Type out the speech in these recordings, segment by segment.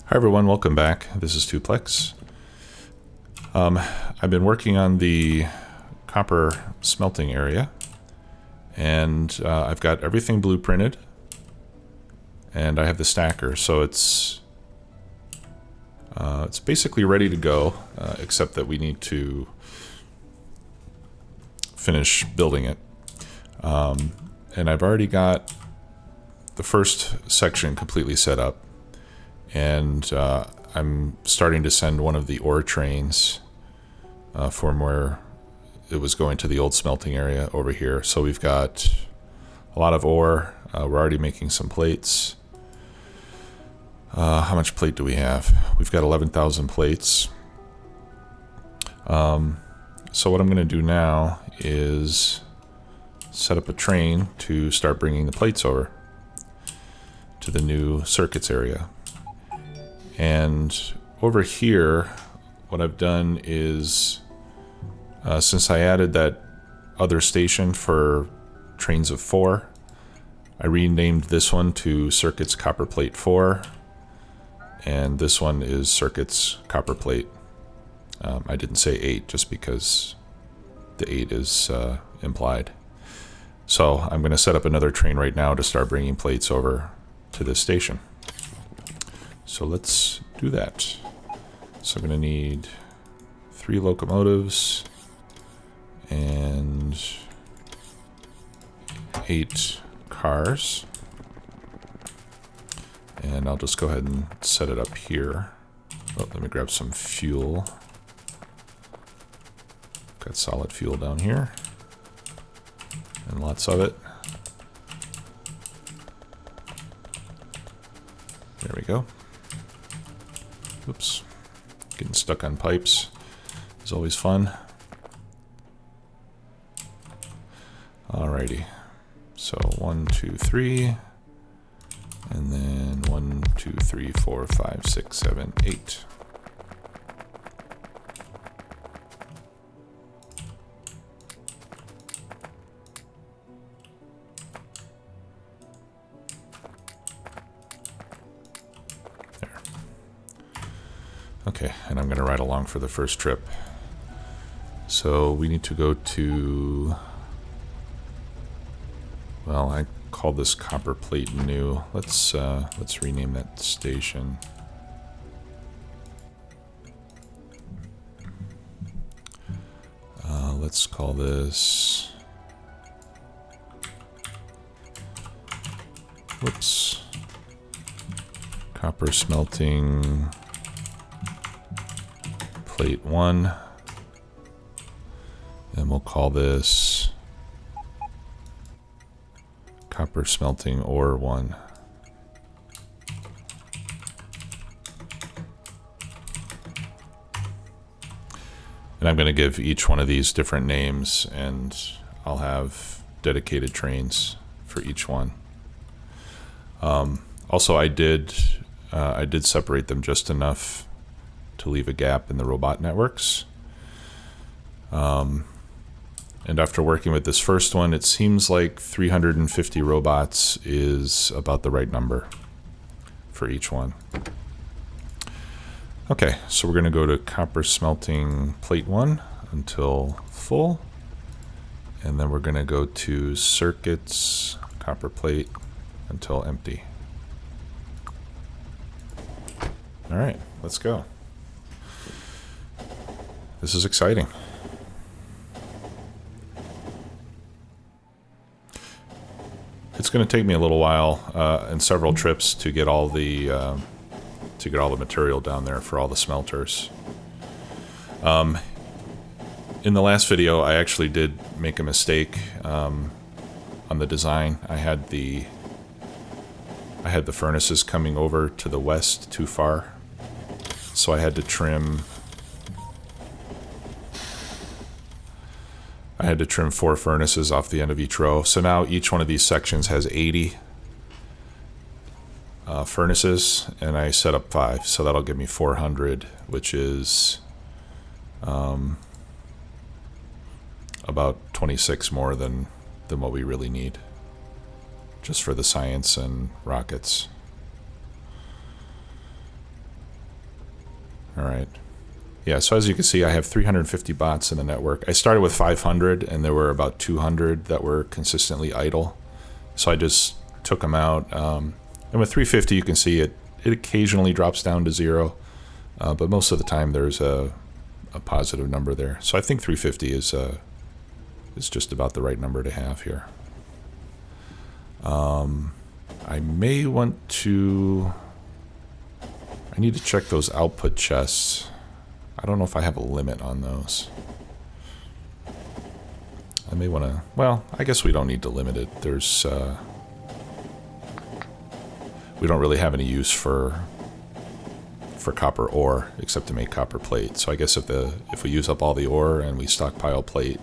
Hi everyone, welcome back. This is Tuplex. I've been working on the copper smelting area, and I've got everything blueprinted, and I have the stacker, so it's basically ready to go, except that we need to finish building it. And I've already got the first section completely set up. And I'm starting to send one of the ore trains from where it was going to the old smelting area over here. So we've got a lot of ore. We're already making some plates. How much plate do we have? We've got 11,000 plates. So what I'm going to do now is set up a train to start bringing the plates over to the new circuits area. And over here, what I've done is, since I added that other station for trains of 4, I renamed this one to Circuits Copper Plate 4, and this one is Circuits Copper Plate. I didn't say 8 just because the 8 is implied. So I'm going to set up another train right now to start bringing plates over to this station. So let's do that. So I'm going to need 3 locomotives and 8 cars. And I'll just go ahead and set it up here. Oh, let me grab some fuel. Got solid fuel down here. And lots of it. There we go. Oops, getting stuck on pipes is always fun. Alrighty, so 1, 2, 3, and then 1, 2, 3, 4, 5, 6, 7, 8. Okay, and I'm going to ride along for the first trip. So we need to go to, well, I called this copper plate new. Let's rename that station. Let's call this, whoops, copper smelting plate 1, and we'll call this copper smelting ore 1. And I'm going to give each one of these different names, and I'll have dedicated trains for each one. Also, I did separate them just enough to leave a gap in the robot networks. And after working with this first one, it seems like 350 robots is about the right number for each one. Okay, so we're going to go to copper smelting plate 1 until full, and then we're going to go to circuits copper plate until empty. All right, let's go. This is exciting. It's going to take me a little while and several trips to get all the material down there for all the smelters. In the last video, I actually did make a mistake on the design. I had the furnaces coming over to the west too far, so I had to trim. I had to trim 4 furnaces off the end of each row. So now each one of these sections has 80 furnaces, and I set up 5. So that'll give me 400, which is about 26 more than what we really need, just for the science and rockets. All right. Yeah, so as you can see, I have 350 bots in the network. I started with 500, and there were about 200 that were consistently idle. So I just took them out. And with 350, you can see it occasionally drops down to 0, but most of the time there's a positive number there. So I think 350 is just about the right number to have here. I may want to... I need to check those output chests. I don't know if I have a limit on those. I may want to... Well, I guess we don't need to limit it. There's... we don't really have any use for copper ore, except to make copper plate. So I guess if we use up all the ore and we stockpile plate,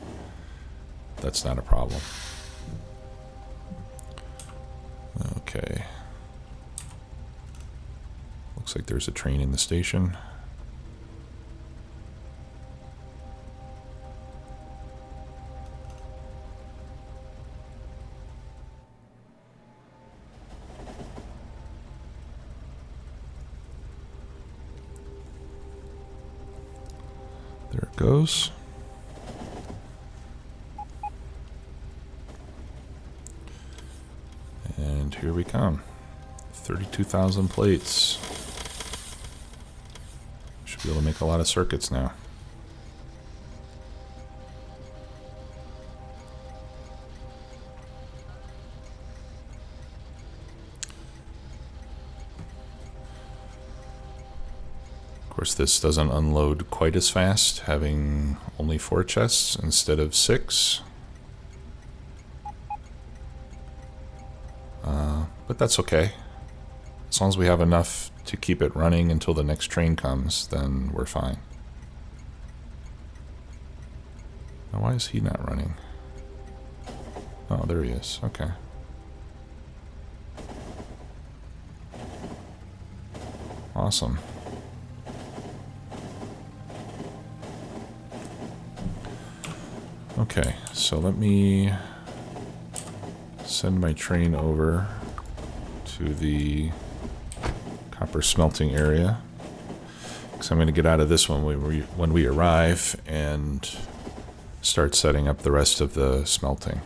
that's not a problem. Okay. Looks like there's a train in the station. There it goes. And here we come. 32,000 plates. Should be able to make a lot of circuits now. Of course, this doesn't unload quite as fast, having only 4 chests instead of 6. But that's okay. As long as we have enough to keep it running until the next train comes, then we're fine. Now, why is he not running? Oh, there he is. Okay. Awesome. Okay, so let me send my train over to the copper smelting area, because I'm going to get out of this one when we arrive and start setting up the rest of the smelting.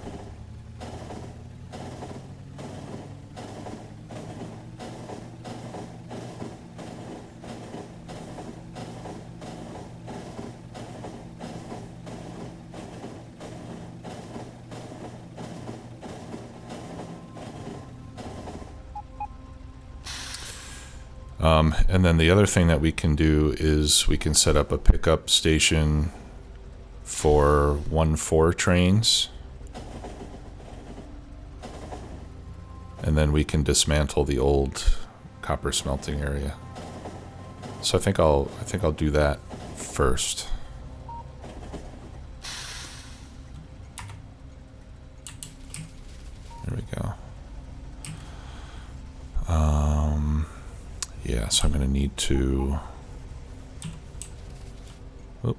And then the other thing that we can do is we can set up a pickup station for 1-4 trains. And then we can dismantle the old copper smelting area. So I think I'll do that first. There we go. Yeah, so I'm going to need to... Whoop.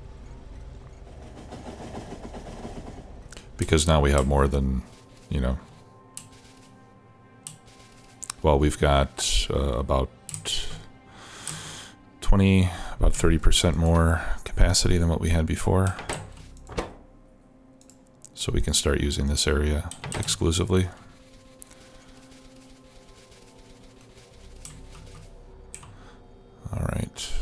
Because now we have more than, you know... Well, we've got about 30% more capacity than what we had before. So we can start using this area exclusively. All right.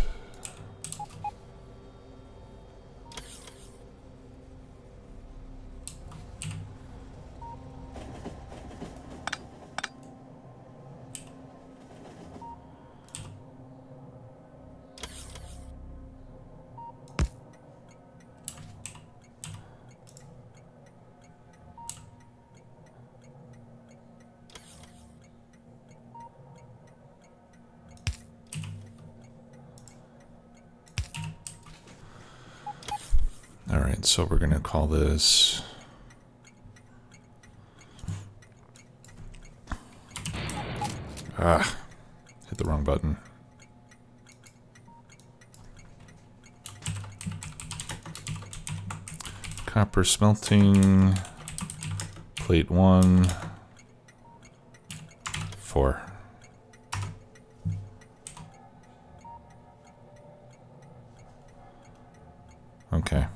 All right, so we're going to call this hit the wrong button. Copper smelting, plate 1, 4. Okay.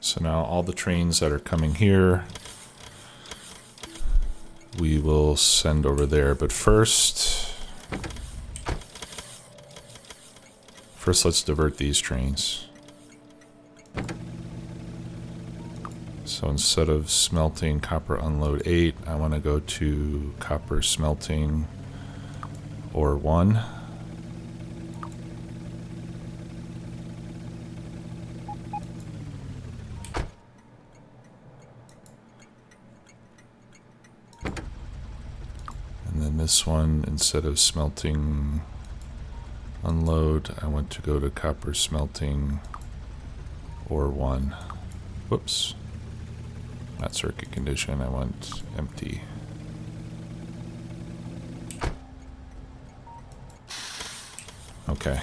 So now all the trains that are coming here, we will send over there. But first let's divert these trains. So instead of smelting copper unload 8, I want to go to copper smelting ore 1. And then this one, instead of smelting unload, I want to go to copper smelting ore 1. Whoops. Not circuit condition, I want empty. Okay.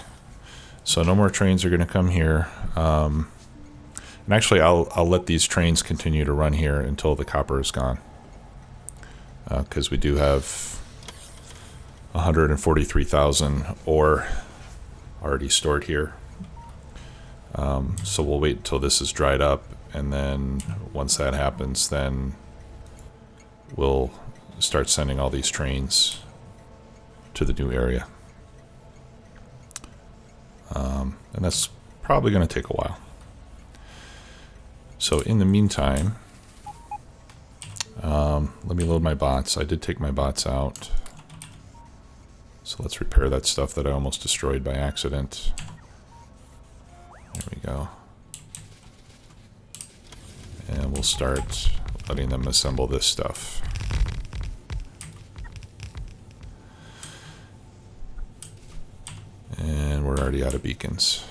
So no more trains are going to come here. And actually, I'll let these trains continue to run here until the copper is gone. Because we do have 143,000 ore already stored here. So we'll wait until this is dried up, and then once that happens, then we'll start sending all these trains to the new area. And that's probably going to take a while. So in the meantime, let me load my bots. I did take my bots out. So let's repair that stuff that I almost destroyed by accident. There we go. And we'll start letting them assemble this stuff. And we're already out of beacons.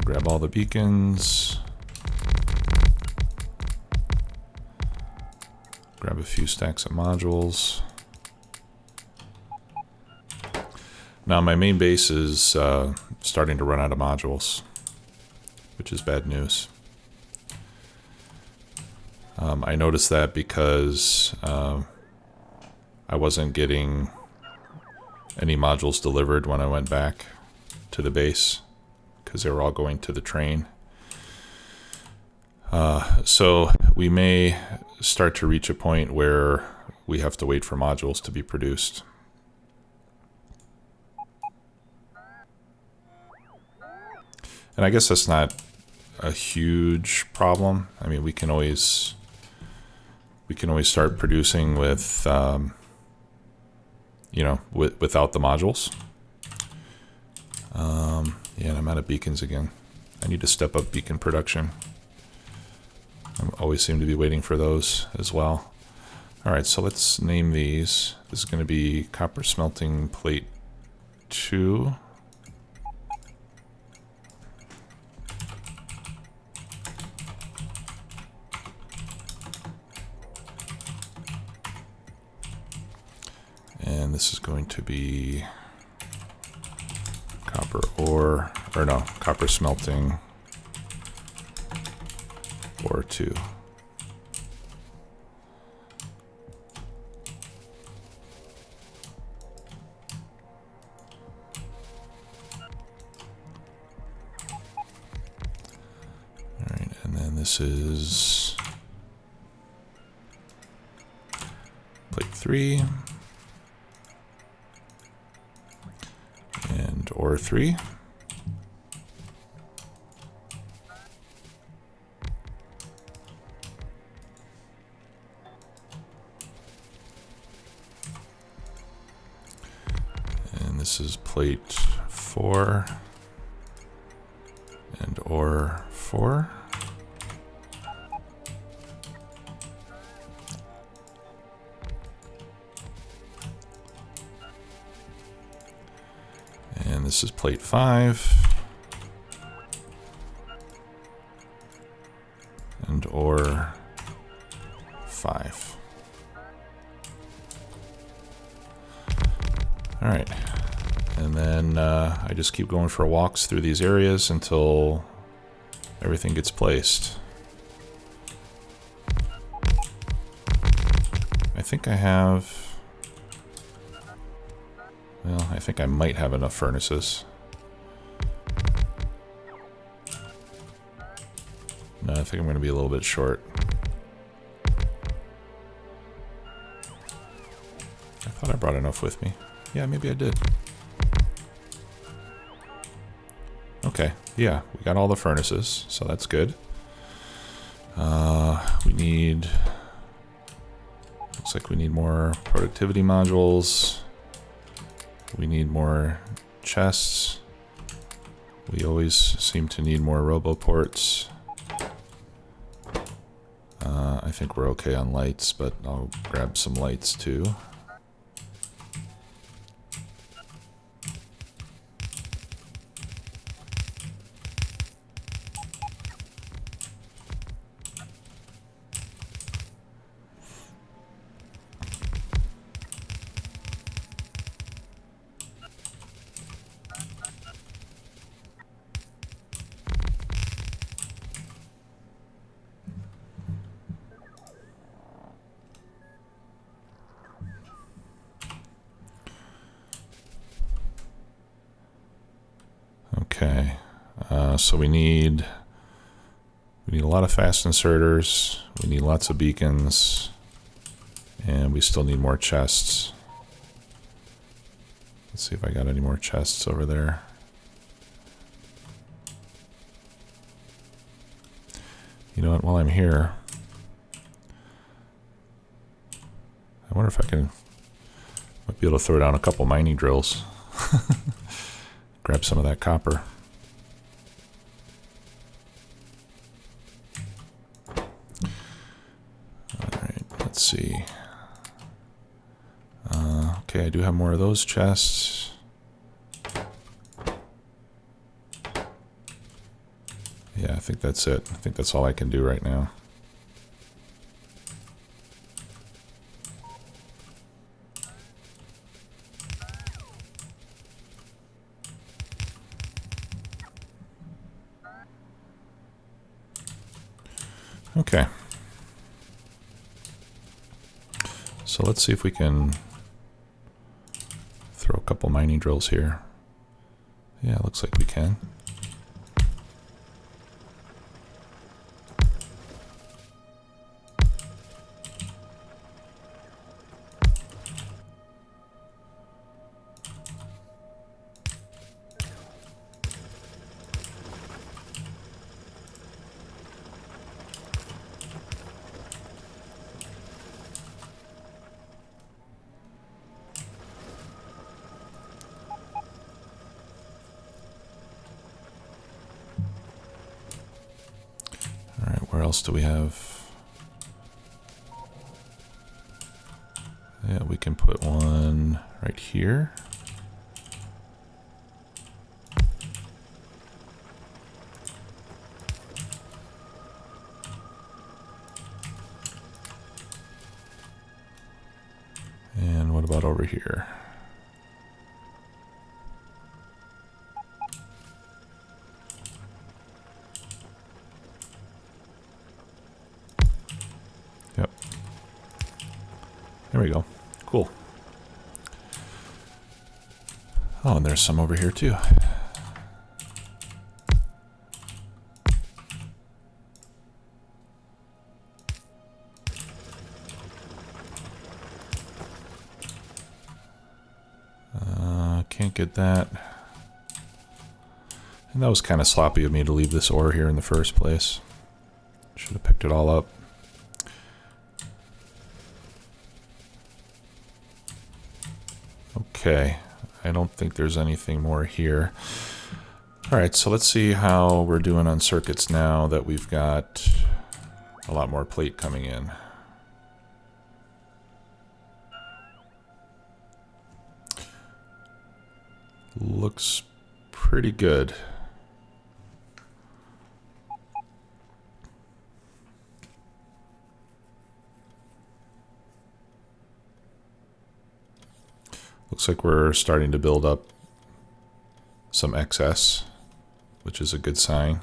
Grab all the beacons. Grab a few stacks of modules. Now my main base is starting to run out of modules, which is bad news. I noticed that because I wasn't getting any modules delivered when I went back to the base, because they were all going to the train. So we may start to reach a point where we have to wait for modules to be produced. And I guess that's not a huge problem. I mean, we can always start producing with, you know, without the modules. Yeah, and I'm out of beacons again. I need to step up beacon production. I always seem to be waiting for those as well. All right, so let's name these. This is going to be copper smelting plate 2. And this is going to be copper ore, or no, copper smelting ore 2. All right, and then this is plate 3. And ore 3. And this is plate 4 and ore 4. And this is plate 5 and ore 5. Alright. And then I just keep going for walks through these areas until everything gets placed. I think I have... Well, I think I might have enough furnaces. No, I think I'm going to be a little bit short. I thought I brought enough with me. Yeah, maybe I did. Okay, yeah, we got all the furnaces, so that's good. We need... Looks like we need more productivity modules. We need more chests. We always seem to need more roboports. I think we're okay on lights, but I'll grab some lights too. Okay, so we need a lot of fast inserters, we need lots of beacons, and we still need more chests. Let's see if I got any more chests over there. You know what, while I'm here, I wonder if I might be able to throw down a couple mining drills. Grab some of that copper. Alright, let's see. Okay, I do have more of those chests. Yeah, I think that's it. I think that's all I can do right now. Okay. So let's see if we can throw a couple mining drills here. Yeah, it looks like we can. Where else do we have? Yeah, we can put one right here. And what about over here? Yep. There we go. Cool. Oh, and there's some over here too. Can't get that. And that was kind of sloppy of me to leave this ore here in the first place. Should have picked it all up. Okay, I don't think there's anything more here. Alright, so let's see how we're doing on circuits now that we've got a lot more plate coming in. Looks pretty good. Looks like we're starting to build up some excess, which is a good sign.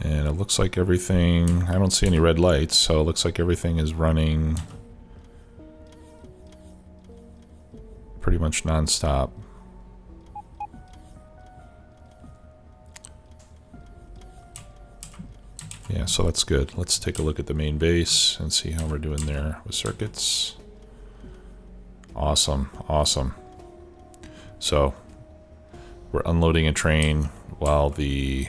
And it looks like everything, I don't see any red lights, so it looks like everything is running pretty much non-stop. Yeah, so that's good. Let's take a look at the main base and see how we're doing there with circuits. Awesome, awesome. So we're unloading a train while the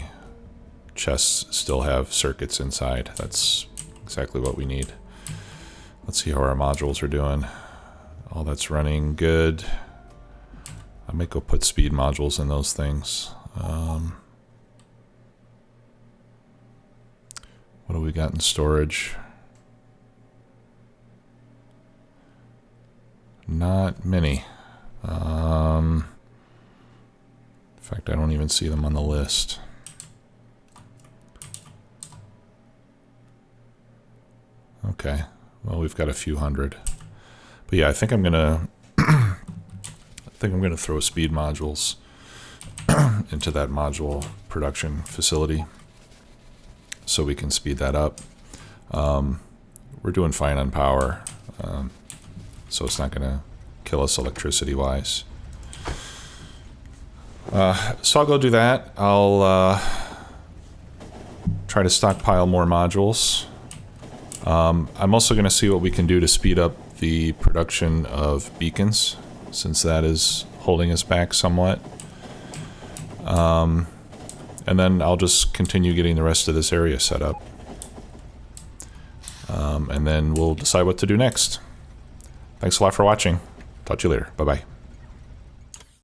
chests still have circuits inside. That's exactly what we need. Let's see how our modules are doing. All that's running good. I might go put speed modules in those things. What do we got in storage? Not many. In fact, I don't even see them on the list. Okay, well, we've got a few hundred. But yeah, I think I'm gonna throw speed modules into that module production facility so we can speed that up. We're doing fine on power, so it's not gonna kill us electricity wise. So I'll go do that. I'll try to stockpile more modules. I'm also going to see what we can do to speed up the production of beacons, since that is holding us back somewhat. And then I'll just continue getting the rest of this area set up. And then we'll decide what to do next. Thanks a lot for watching. Talk to you later. Bye-bye.